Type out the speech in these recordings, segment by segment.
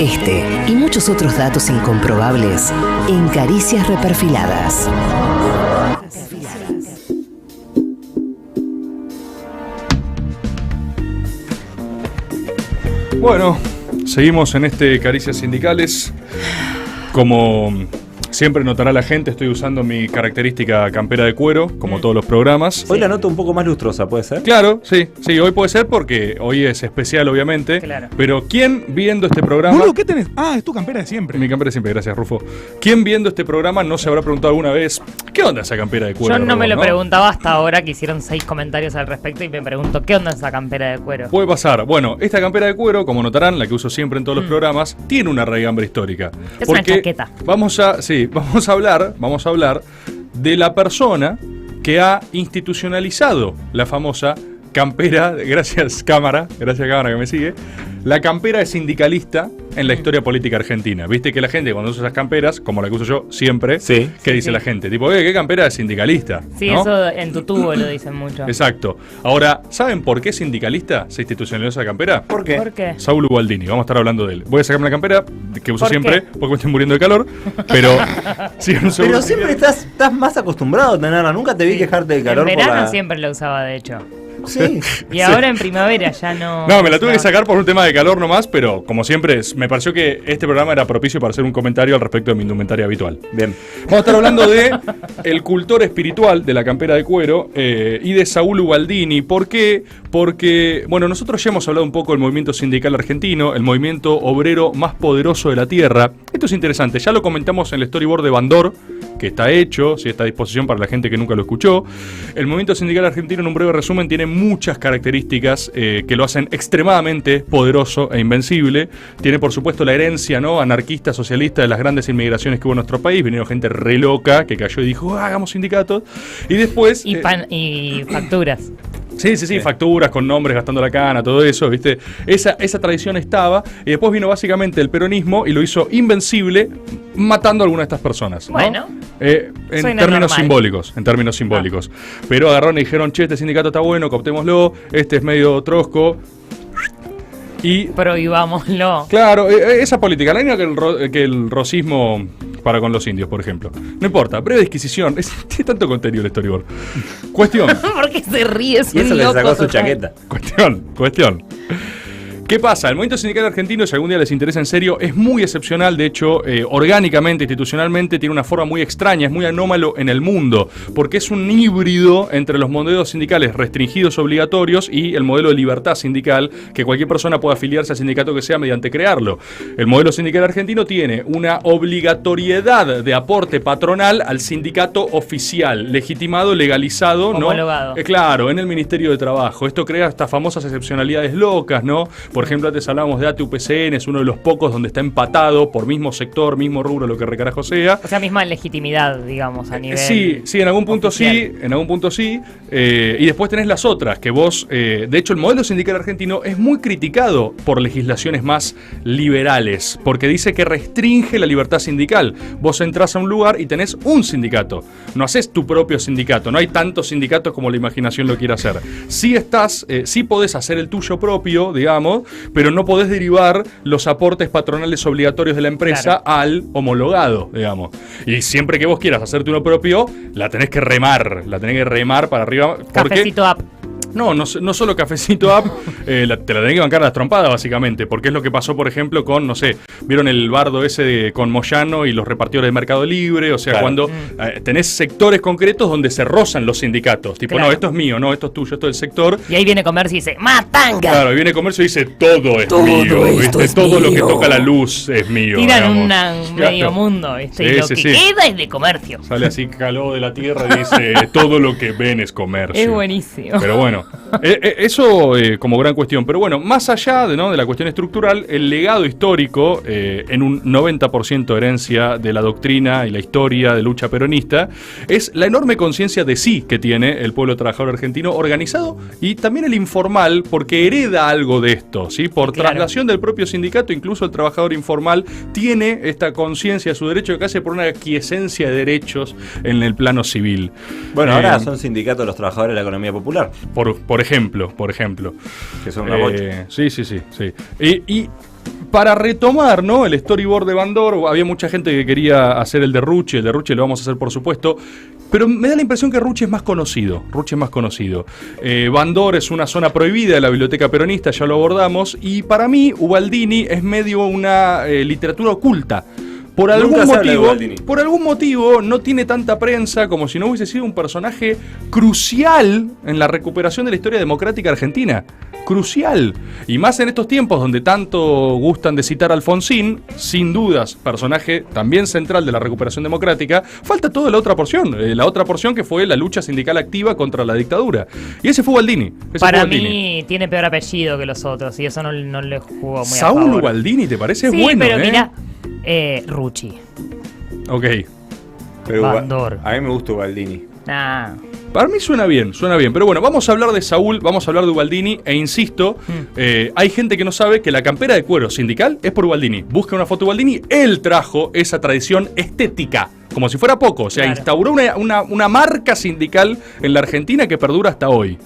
Este y muchos otros datos incomprobables en Caricias Reperfiladas. Bueno, seguimos en Caricias Sindicales. Como siempre notará la gente, estoy usando mi característica campera de cuero, como todos los programas. Hoy la noto un poco más lustrosa, ¿puede ser? Claro, sí, hoy puede ser porque hoy es especial, obviamente. Claro. Pero ¿quién viendo este programa? Boludo, ¿qué tenés? Ah, es tu campera de siempre. Mi campera de siempre, gracias, Rufo. ¿Quién viendo este programa no se habrá preguntado alguna vez qué onda esa campera de cuero? Yo no me lo ¿no? preguntaba hasta ahora que hicieron 6 comentarios al respecto y me pregunto, ¿qué onda esa campera de cuero? Puede pasar. Bueno, esta campera de cuero, como notarán, la que uso siempre en todos los programas, tiene una raigambre histórica. Es una chaqueta. Vamos a hablar de la persona que ha institucionalizado la famosa campera, gracias cámara que me sigue, la campera de sindicalista en la historia política argentina. Viste que la gente cuando usa esas camperas, como la que uso yo siempre, ¿qué dice la gente? Tipo, ¿qué campera de sindicalista? Sí, ¿no? eso en tu tubo lo dicen mucho. Exacto. Ahora, ¿saben por qué sindicalista se institucionalizó esa campera? ¿Por qué? ¿Por qué? Saúl Ubaldini, vamos a estar hablando de él. Voy a sacarme la campera que uso ¿Por siempre qué? porque me estoy muriendo de calor, pero sí, un segundo. Pero siempre estás más acostumbrado a tenerla. Nunca te vi quejarte del calor En por verano la... siempre lo usaba, de hecho. Sí. Y ahora en primavera ya no... No, me la tuve que sacar por un tema de calor nomás, pero como siempre, me pareció que este programa era propicio para hacer un comentario al respecto de mi indumentaria habitual. Bien. Vamos a estar hablando de el cultor espiritual de la campera de cuero y de Saúl Ubaldini. ¿Por qué? Porque, bueno, nosotros ya hemos hablado un poco del movimiento sindical argentino, el movimiento obrero más poderoso de la tierra. Esto es interesante, ya lo comentamos en el storyboard de Bandor, que está hecho, si está a disposición para la gente que nunca lo escuchó. El movimiento sindical argentino, en un breve resumen, tiene muchas características que lo hacen extremadamente poderoso e invencible. Tiene, por supuesto, la herencia, ¿no?, anarquista, socialista de las grandes inmigraciones que hubo en nuestro país. Vinieron gente re loca que cayó y dijo, hagamos sindicatos. Y después... Y facturas. Sí, facturas con nombres, gastando la cana, todo eso, ¿viste? Esa tradición estaba, y después vino básicamente el peronismo y lo hizo invencible, matando a alguna de estas personas, ¿no? Bueno, en términos simbólicos. Pero agarraron y dijeron, che, este sindicato está bueno, cooptémoslo, este es medio trosco. Y prohibámoslo. claro, esa política, la misma que el rosismo para con los indios, por ejemplo. No importa, breve disquisición. Tiene tanto contenido el storyboard. Cuestión. ¿Por qué se ríe? Y eso le sacó su chaqueta. Cuestión. ¿Qué pasa? El movimiento sindical argentino, si algún día les interesa en serio, es muy excepcional. De hecho, orgánicamente, institucionalmente, tiene una forma muy extraña, es muy anómalo en el mundo, porque es un híbrido entre los modelos sindicales restringidos obligatorios y el modelo de libertad sindical, que cualquier persona puede afiliarse al sindicato que sea mediante crearlo. El modelo sindical argentino tiene una obligatoriedad de aporte patronal al sindicato oficial, legitimado, legalizado, homologado. ¿no? Claro, en el Ministerio de Trabajo. Esto crea estas famosas excepcionalidades locas, ¿no? Por ejemplo, antes hablábamos de ATUPCN, es uno de los pocos donde está empatado por mismo sector, mismo rubro, lo que recarajo sea. O sea, misma legitimidad, digamos, a nivel... Sí, en algún punto sí, y después tenés las otras, que vos... de hecho, el modelo sindical argentino es muy criticado por legislaciones más liberales, porque dice que restringe la libertad sindical. Vos entrás a un lugar y tenés un sindicato, no haces tu propio sindicato, no hay tantos sindicatos como la imaginación lo quiere hacer. Sí podés hacer el tuyo propio, digamos, pero no podés derivar los aportes patronales obligatorios de la empresa al homologado, digamos. Y siempre que vos quieras hacerte uno propio, la tenés que remar para arriba. Cafecito up. No solo cafecito up, te la tenés que bancar a las trompadas, básicamente, porque es lo que pasó, por ejemplo, con, no sé, ¿vieron el bardo ese con Moyano y los repartidores de Mercado Libre? O sea, cuando tenés sectores concretos donde se rozan los sindicatos, tipo, no, esto es mío, no, esto es tuyo, esto es del sector. Y ahí viene Comercio y dice, ¡matanga! Claro, y viene Comercio y dice, todo es mío, ¿viste? Todo lo que toca la luz es mío. Tiran un medio mundo, ¿viste? Y lo que queda es de Comercio. Sale así, caló de la tierra y dice, todo lo que ven es comercio. Es buenísimo. Pero bueno, eso como gran cuestión. Pero bueno, más allá de la cuestión estructural, el legado histórico, en un 90% herencia de la doctrina y la historia de lucha peronista, es la enorme conciencia de sí que tiene el pueblo trabajador argentino organizado y también el informal, porque hereda algo de esto, ¿sí? Por traslación del propio sindicato, incluso el trabajador informal tiene esta conciencia de su derecho que hace por una aquiescencia de derechos en el plano civil. Bueno, ahora son sindicatos los trabajadores de la economía popular. Por ejemplo. Que son una bocha. Sí. Y para retomar, ¿no?, el storyboard de Bandor, había mucha gente que quería hacer el de Rucci lo vamos a hacer por supuesto, pero me da la impresión que Rucci es más conocido. Bandor es una zona prohibida de la biblioteca peronista, ya lo abordamos, y para mí Ubaldini es medio una literatura oculta. Por algún motivo no tiene tanta prensa, como si no hubiese sido un personaje crucial en la recuperación de la historia democrática argentina. Crucial. Y más en estos tiempos donde tanto gustan de citar a Alfonsín, sin dudas, personaje también central de la recuperación democrática, falta toda la otra porción que fue la lucha sindical activa contra la dictadura. Y ese fue Ubaldini. Para mí tiene peor apellido que los otros y eso no le jugó muy a favor. Saúl Ubaldini, ¿te parece? Sí, bueno, pero mirá, Rucci. Ok. Pero Bandor. a mí me gusta Ubaldini. Para mí suena bien, pero bueno, vamos a hablar de Saúl, vamos a hablar de Ubaldini, e insisto, hay gente que no sabe que la campera de cuero sindical es por Ubaldini. Busca una foto de Ubaldini, él trajo esa tradición estética, como si fuera poco, o sea, claro, instauró una marca sindical en la Argentina que perdura hasta hoy.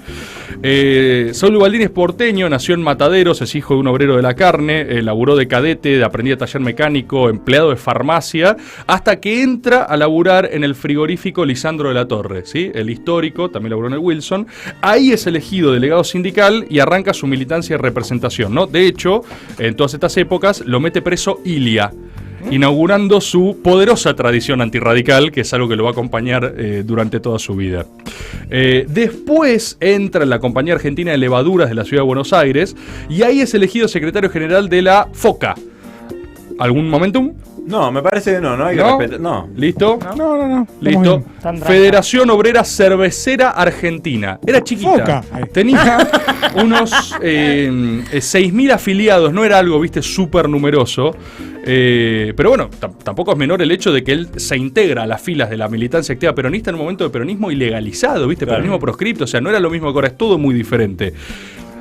Saúl Ubaldini es porteño, nació en Mataderos, es hijo de un obrero de la carne, laburó de cadete, aprendí a taller mecánico, empleado de farmacia, hasta que entra a laburar en el frigorífico Lisandro de la Torre, ¿sí? El histórico, también laburó en el Wilson. Ahí es elegido delegado sindical y arranca su militancia y representación, ¿no? De hecho, en todas estas épocas lo mete preso Ilia, inaugurando su poderosa tradición antirradical, que es algo que lo va a acompañar durante toda su vida. Después entra en la Compañía Argentina de Levaduras de la Ciudad de Buenos Aires y ahí es elegido secretario general de la FOCA. ¿Algún momentum? No, me parece que no hay que respetar. No. ¿Listo? No. Listo. Federación Obrera Cervecera Argentina. Era chiquita. Tenía unos 6.000 afiliados. No era algo, viste, súper numeroso. Pero bueno, tampoco es menor el hecho de que él se integra a las filas de la militancia activa peronista en un momento de peronismo ilegalizado, viste, claro, peronismo proscripto. O sea, no era lo mismo que ahora, es todo muy diferente.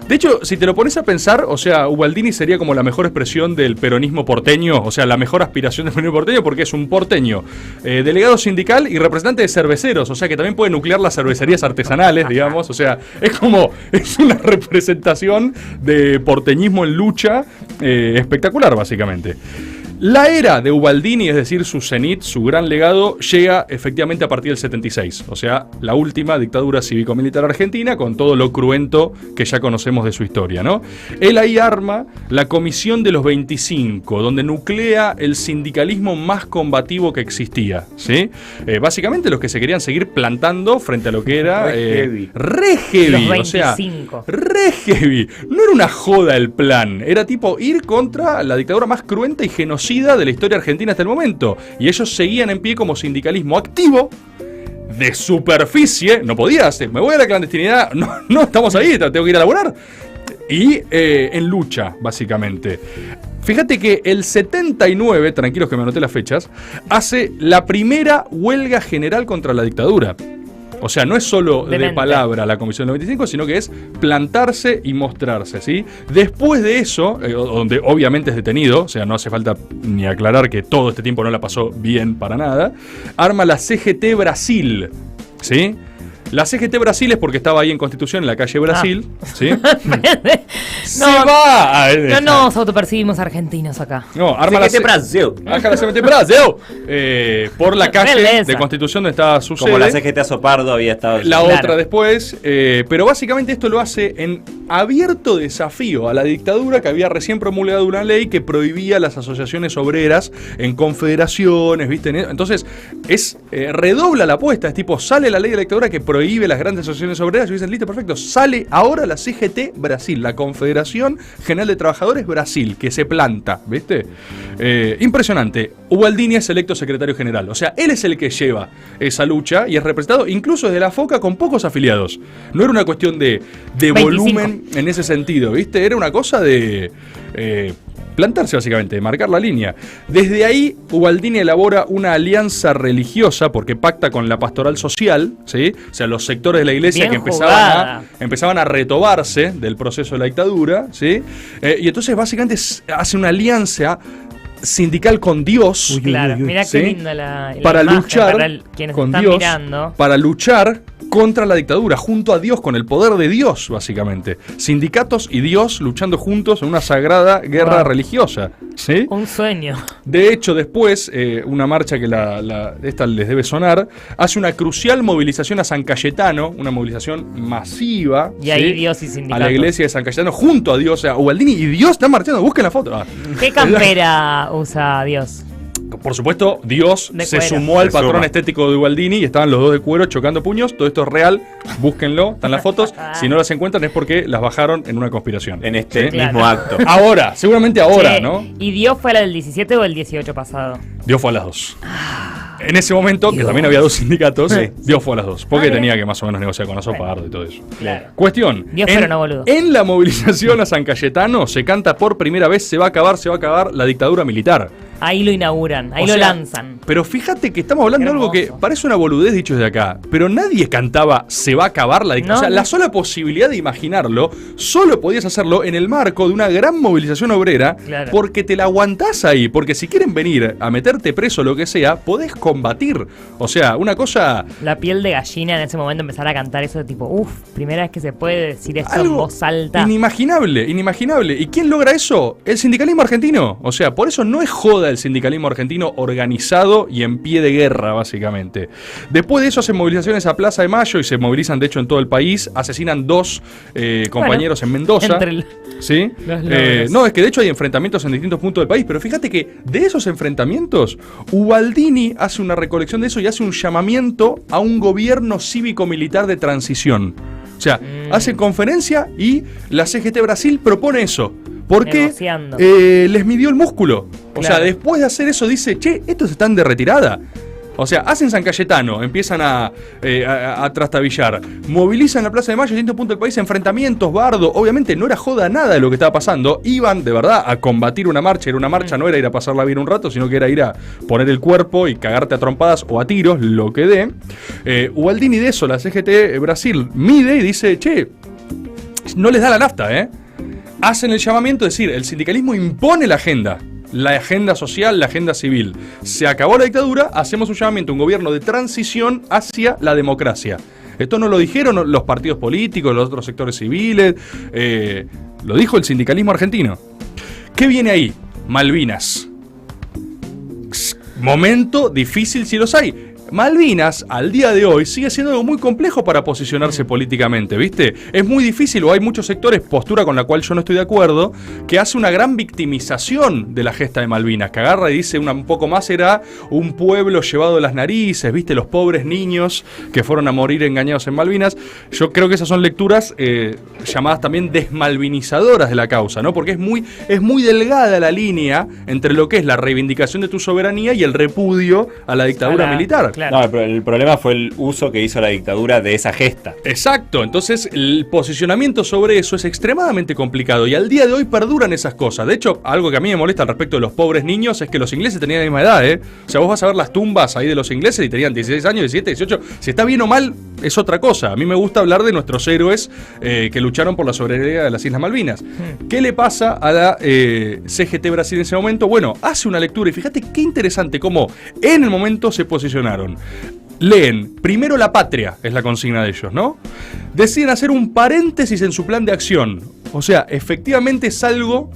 De hecho, si te lo pones a pensar, o sea, Ubaldini sería como la mejor expresión del peronismo porteño, o sea, la mejor aspiración del peronismo porteño, porque es un porteño, delegado sindical y representante de cerveceros, o sea, que también puede nuclear las cervecerías artesanales, digamos, o sea, es una representación de porteñismo en lucha espectacular, básicamente. La era de Ubaldini, es decir, su cenit, su gran legado, llega efectivamente a partir del 76. O sea, la última dictadura cívico-militar argentina, con todo lo cruento que ya conocemos de su historia, ¿no? Él ahí arma la Comisión de los 25, donde nuclea el sindicalismo más combativo que existía, ¿sí? Básicamente los que se querían seguir plantando frente a lo que era... Re heavy, los 25. O sea, re heavy. No era una joda el plan, era tipo ir contra la dictadura más cruenta y genocida de la historia argentina hasta el momento, y ellos seguían en pie como sindicalismo activo de superficie. No podías, me voy a la clandestinidad, no estamos ahí, tengo que ir a laburar, y en lucha, básicamente. Fíjate que el 79, tranquilos que me anoté las fechas, hace la primera huelga general contra la dictadura. O sea, no es solo de palabra la Comisión del 95, sino que es plantarse y mostrarse, ¿sí? Después de eso, donde obviamente es detenido, o sea, no hace falta ni aclarar que todo este tiempo no la pasó bien para nada, arma la CGT Brasil, ¿sí? La CGT Brasil es porque estaba ahí en Constitución, en la calle Brasil, ¿sí? No nos autopercibimos argentinos acá. No, arma CGT Brasil. Acá la CGT Brasil. Por la calle de Constitución donde estaba su sede. Como la CGT Azopardo había estado. La otra después. Pero básicamente esto lo hace en abierto desafío a la dictadura, que había recién promulgado una ley que prohibía las asociaciones obreras en confederaciones, ¿viste? Entonces, redobla la apuesta. Es tipo, sale la ley de la dictadura que prohíbe las grandes asociaciones obreras y dicen, listo, perfecto, sale ahora la CGT Brasil, la Confederación General de Trabajadores Brasil, que se planta, ¿viste? Impresionante. Ubaldini es electo secretario general, o sea, él es el que lleva esa lucha y es representado incluso desde la FOCA con pocos afiliados. No era una cuestión de volumen en ese sentido, ¿viste? Era una cosa de... plantarse básicamente, marcar la línea. Desde ahí, Ubaldini elabora una alianza religiosa porque pacta con la pastoral social, ¿sí? O sea, los sectores de la iglesia que empezaban a retobarse del proceso de la dictadura, ¿sí? Y entonces básicamente hace una alianza sindical con Dios. Claro, mirá ¿sí? qué linda la Para imagen, luchar para quienes con están Dios, mirando. para luchar contra la dictadura, junto a Dios, con el poder de Dios, básicamente. Sindicatos y Dios luchando juntos en una sagrada guerra Wow. religiosa. ¿Sí? Un sueño. De hecho, después, una marcha que esta les debe sonar, hace una crucial movilización a San Cayetano, una movilización masiva. Y ahí Dios y a sindicatos. la iglesia de San Cayetano, junto a Dios, o sea, Ubaldini y Dios están marchando, busquen la foto. ¿Qué campera usa Dios? Por supuesto, Dios De se cuero. sumó al Se patrón suma. estético de Ubaldini y estaban los dos de cuero chocando puños. Todo esto es real, búsquenlo, están las fotos. Si no las encuentran es porque las bajaron en una conspiración. En este ¿Sí? mismo Claro. acto. Ahora, seguramente ahora, Che, ¿no? ¿Y Dios fue la del 17 o el 18 pasado? Dios fue a las dos. En ese momento, que también había dos sindicatos, Dios fue a las dos. Porque mira. tenía que más o menos negociar con Bueno. Azopardo y todo eso. Claro. Cuestión. Dios pero no boludo. En la movilización a San Cayetano se canta por primera vez, se va a acabar la dictadura militar. Ahí lo inauguran, ahí O lo sea, lanzan. Pero fíjate que estamos hablando de algo que Hermoso. parece una boludez dicho desde acá, pero nadie cantaba se va a acabar la dictadura. No, o sea, no. la sola posibilidad de imaginarlo, solo podías hacerlo en el marco de una gran movilización obrera, Claro. porque te la aguantás ahí, porque si quieren venir a meterte preso o lo que sea, podés combatir. O sea, una cosa... La piel de gallina en ese momento empezar a cantar eso de tipo, primera vez que se puede decir eso en Algo voz alta. inimaginable, inimaginable. ¿Y quién logra eso? El sindicalismo argentino. O sea, por eso no es joda el sindicalismo argentino organizado y en pie de guerra, básicamente. Después de eso hacen movilizaciones a Plaza de Mayo y se movilizan, de hecho, en todo el país. Asesinan dos compañeros en Mendoza. entre ¿Sí? los logros. No, es que de hecho hay enfrentamientos en distintos puntos del país, pero fíjate que de esos enfrentamientos, Ubaldini hace una recolección de eso y hace un llamamiento a un gobierno cívico-militar de transición. O sea, hace conferencia y la CGT Brasil propone eso. Porque Negociando. les midió el músculo. O sea, Claro. después de hacer eso dice, che, estos están de retirada. O sea, hacen San Cayetano, empiezan a trastabillar, movilizan la Plaza de Mayo, en distintos puntos del país, enfrentamientos, bardo. Obviamente no era joda nada de lo que estaba pasando. Iban de verdad a combatir una marcha. Era una marcha, no era ir a pasarla bien un rato, sino que era ir a poner el cuerpo y cagarte a trompadas o a tiros, lo que dé. Ubaldini de eso, la CGT Brasil, mide y dice, che, no les da la nafta, Hacen el llamamiento, es decir, el sindicalismo impone la agenda social, la agenda civil. Se acabó la dictadura, hacemos un llamamiento a un gobierno de transición hacia la democracia. Esto no lo dijeron los partidos políticos, los otros sectores civiles, lo dijo el sindicalismo argentino. ¿Qué viene ahí? Malvinas. Momento difícil si los hay. Malvinas, al día de hoy, sigue siendo algo muy complejo para posicionarse políticamente, ¿viste? Es muy difícil, o hay muchos sectores, postura con la cual yo no estoy de acuerdo, que hace una gran victimización de la gesta de Malvinas, que agarra y dice un poco más era un pueblo llevado de las narices, ¿viste? Los pobres niños que fueron a morir engañados en Malvinas. Yo creo que esas son lecturas llamadas también desmalvinizadoras de la causa, ¿no? Porque es muy delgada la línea entre lo que es la reivindicación de tu soberanía y el repudio a la dictadura militar. Claro. No, el problema fue el uso que hizo la dictadura de esa gesta. Exacto, entonces el posicionamiento sobre eso es extremadamente complicado y al día de hoy perduran esas cosas. De hecho, algo que a mí me molesta al respecto de los pobres niños es que los ingleses tenían la misma edad, O sea, vos vas a ver las tumbas ahí de los ingleses y tenían 16 años, 17, 18. Si está bien o mal, es otra cosa. A mí me gusta hablar de nuestros héroes que lucharon por la soberanía de las Islas Malvinas. ¿Qué le pasa a la CGT Brasil en ese momento? Bueno, hace una lectura y fíjate qué interesante cómo en el momento se posicionaron. Leen, primero la patria, es la consigna de ellos, ¿no? Deciden hacer un paréntesis en su plan de acción. O sea, efectivamente es algo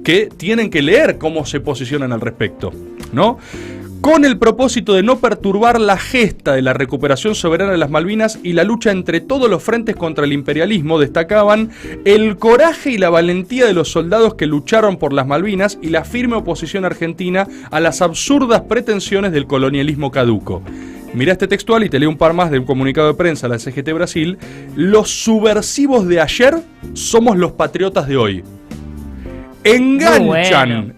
que tienen que leer cómo se posicionan al respecto, ¿no? Con el propósito de no perturbar la gesta de la recuperación soberana de las Malvinas y la lucha entre todos los frentes contra el imperialismo, destacaban el coraje y la valentía de los soldados que lucharon por las Malvinas y la firme oposición argentina a las absurdas pretensiones del colonialismo caduco. Mirá este textual y te leo un par más de un comunicado de prensa de la CGT Brasil. Los subversivos de ayer somos los patriotas de hoy.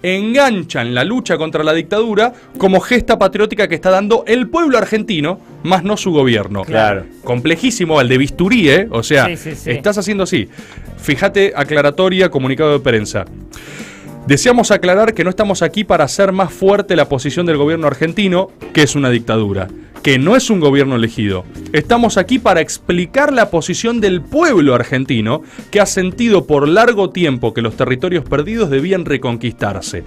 Enganchan la lucha contra la dictadura como gesta patriótica que está dando el pueblo argentino, más no su gobierno. Claro. Complejísimo, al de bisturí, O sea, Sí. estás haciendo así. Fíjate, aclaratoria, comunicado de prensa. Deseamos aclarar que no estamos aquí para hacer más fuerte la posición del gobierno argentino, que es una dictadura, que no es un gobierno elegido. Estamos aquí para explicar la posición del pueblo argentino, que ha sentido por largo tiempo que los territorios perdidos debían reconquistarse.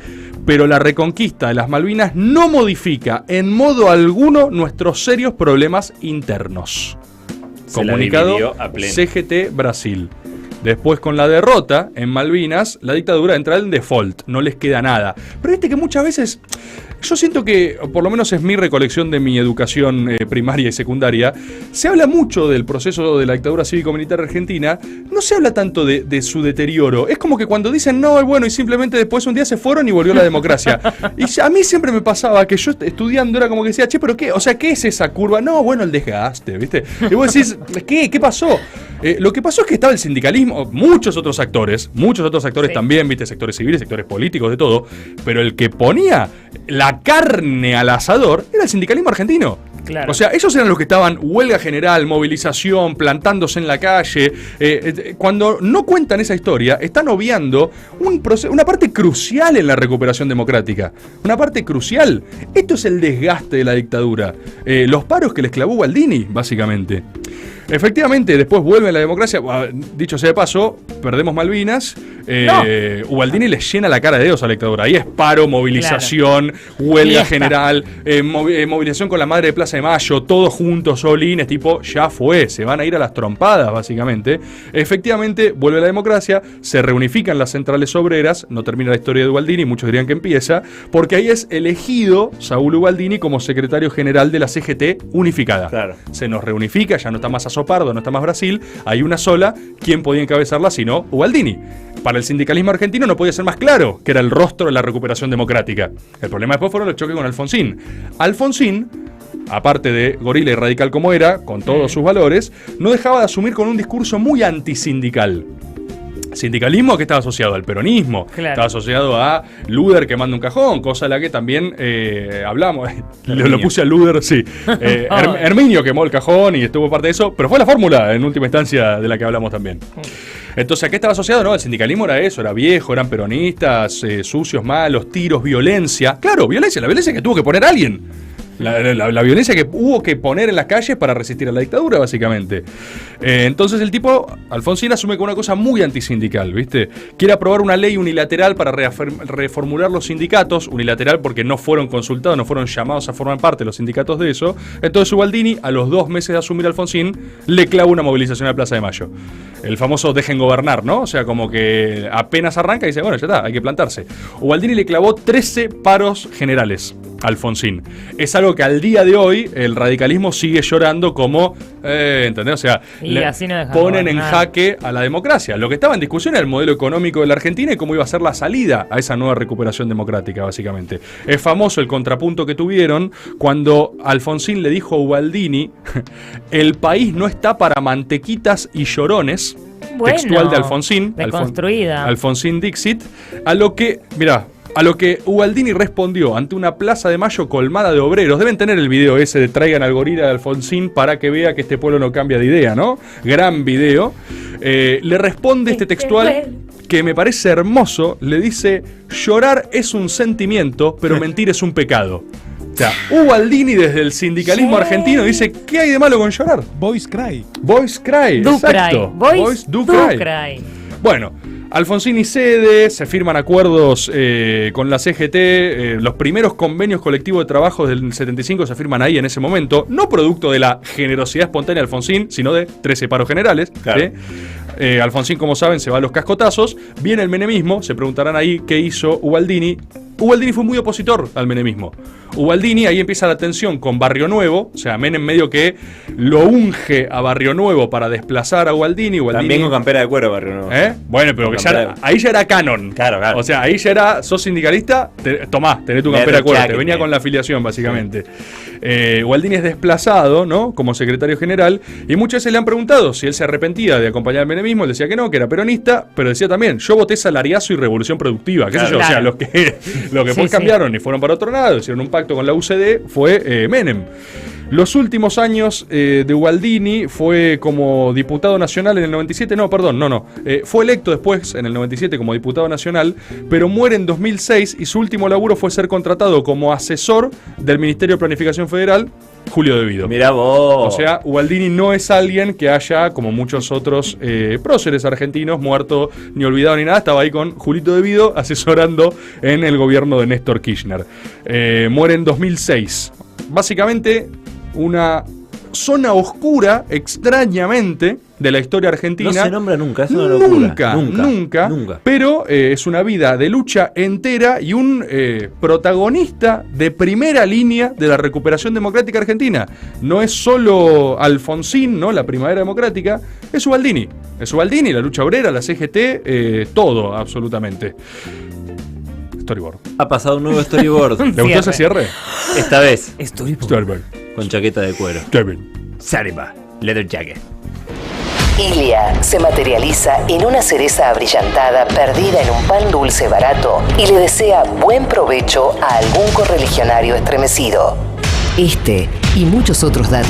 Pero la reconquista de las Malvinas no modifica en modo alguno nuestros serios problemas internos. Comunicado CGT Brasil. Después, con la derrota en Malvinas, la dictadura entra en default, no les queda nada. Pero viste que muchas veces, yo siento que, por lo menos es mi recolección de mi educación primaria y secundaria, se habla mucho del proceso de la dictadura cívico-militar argentina, no se habla tanto de su deterioro. Es como que cuando dicen, no, bueno, y simplemente después un día se fueron y volvió la democracia. Y a mí siempre me pasaba que yo estudiando era como que decía, che, pero ¿qué? O sea, ¿qué es esa curva? No, bueno, el desgaste, ¿viste? Y vos decís, ¿qué pasó? Lo que pasó es que estaba el sindicalismo, muchos otros actores sí, también, viste, sectores civiles, sectores políticos, de todo, pero el que ponía la carne al asador era el sindicalismo argentino. Claro. O sea, ellos eran los que estaban huelga general, movilización, plantándose en la calle. Cuando no cuentan esa historia, están obviando una parte crucial en la recuperación democrática. Una parte crucial. Esto es el desgaste de la dictadura. Los paros que les clavó Gualdini, básicamente. Efectivamente, después vuelve la democracia. Dicho sea de paso, perdemos Malvinas. Ubaldini les llena la cara de dedos a la dictadura. Ahí es paro, movilización, huelga general, movilización con la madre de Plaza de Mayo, todos juntos, solines, tipo, ya fue, se van a ir a las trompadas, básicamente. Efectivamente, vuelve la democracia, se reunifican las centrales obreras, no termina la historia de Ubaldini, muchos dirían que empieza, porque ahí es elegido Saúl Ubaldini como secretario general de la CGT unificada. Claro. Se nos reunifica, ya no está más Azopardo, no está más Brasil, hay una sola, ¿quién podía encabezarla sino Ubaldini? Para el sindicalismo argentino no podía ser más claro que era el rostro de la recuperación democrática. El problema después fueron los choques con Alfonsín. Alfonsín, aparte de gorila y radical como era, con todos sus valores, no dejaba de asumir con un discurso muy antisindical. Sindicalismo que estaba asociado al peronismo, claro, estaba asociado a Luder quemando un cajón, cosa de la que también hablamos. Lo puse a Luder, sí. Herminio quemó el cajón y estuvo parte de eso, pero fue la fórmula en última instancia de la que hablamos también. Entonces, ¿a qué estaba asociado? No, el sindicalismo era eso, era viejo, eran peronistas, sucios, malos, tiros, violencia. Claro, violencia, la violencia que tuvo que poner alguien. La violencia que hubo que poner en las calles para resistir a la dictadura, básicamente. Entonces el tipo, Alfonsín, asume con una cosa muy antisindical, ¿viste? Quiere aprobar una ley unilateral para reformular los sindicatos, unilateral porque no fueron consultados, no fueron llamados a formar parte los sindicatos de eso. Entonces Ubaldini, a los 2 meses de asumir a Alfonsín, le clava una movilización a Plaza de Mayo. El famoso dejen gobernar, ¿no? O sea, como que apenas arranca y dice, bueno, ya está, hay que plantarse. Ubaldini le clavó 13 paros generales a Alfonsín. Es algo que al día de hoy el radicalismo sigue llorando como, ¿entendés? O sea, ponen en jaque a la democracia. Lo que estaba en discusión era el modelo económico de la Argentina y cómo iba a ser la salida a esa nueva recuperación democrática, básicamente. Es famoso el contrapunto que tuvieron cuando Alfonsín le dijo a Ubaldini, el país no está para mantequitas y llorones, textual de Alfonsín, Alfonsín Dixit, a lo que, mirá, a lo que Ubaldini respondió ante una Plaza de Mayo colmada de obreros. Deben tener el video ese de traigan al gorila de Alfonsín para que vea que este pueblo no cambia de idea, ¿no? Gran video. Le responde este textual que me parece hermoso. Le dice, llorar es un sentimiento, pero mentir es un pecado. O sea, Ubaldini desde el sindicalismo argentino dice, ¿qué hay de malo con llorar? Voice cry. Voice cry, exacto. Voice do cry. Bueno, Alfonsín y cede, se firman acuerdos con la CGT, los primeros convenios colectivos de trabajo del 75 se firman ahí en ese momento, no producto de la generosidad espontánea de Alfonsín, sino de 13 paros generales. Claro. ¿Sí? Alfonsín, como saben, se va a los cascotazos, viene el menemismo, se preguntarán ahí qué hizo Ubaldini. Ubaldini fue muy opositor al menemismo. Ubaldini, ahí empieza la tensión con Barrio Nuevo, o sea, Menem medio que lo unge a Barrio Nuevo para desplazar a Ubaldini. También con campera de cuero Barrio Nuevo. Bueno, pero que ahí ya era canon. Claro. O sea, ahí ya era, sos sindicalista, tomá, tenés tu campera de cuero, te venía con la afiliación, básicamente. Ubaldini es desplazado, ¿no? Como secretario general, y muchas veces le han preguntado si él se arrepentía de acompañar al menemismo, él decía que no, que era peronista, pero decía también, yo voté salariazo y revolución productiva, qué sé yo, o sea, los que después cambiaron y fueron para otro lado, hicieron un pacto con la UCD, fue Menem. Los últimos años de Ubaldini fue como diputado nacional en el 97, fue electo después en el 97 como diputado nacional, pero muere en 2006 y su último laburo fue ser contratado como asesor del Ministerio de Planificación Federal, Julio De Vido. Mirá vos. O sea, Ubaldini no es alguien que haya, como muchos otros próceres argentinos, muerto ni olvidado ni nada. Estaba ahí con Julito De Vido asesorando en el gobierno de Néstor Kirchner. Muere en 2006. Básicamente, una zona oscura, extrañamente, de la historia argentina. No se nombra nunca, es una locura. Nunca. Pero es una vida de lucha entera y un protagonista de primera línea de la recuperación democrática argentina. No es solo Alfonsín, ¿no? La primavera democrática, es Ubaldini. Es Ubaldini, la lucha obrera, la CGT, todo, absolutamente. Storyboard. Ha pasado un nuevo storyboard. ¿Le gustó ese cierre? Esta vez, Storyboard. con chaqueta de cuero. Sariba, leather jacket. Ilia se materializa en una cereza abrillantada perdida en un pan dulce barato y le desea buen provecho a algún correligionario estremecido. Este y muchos otros datos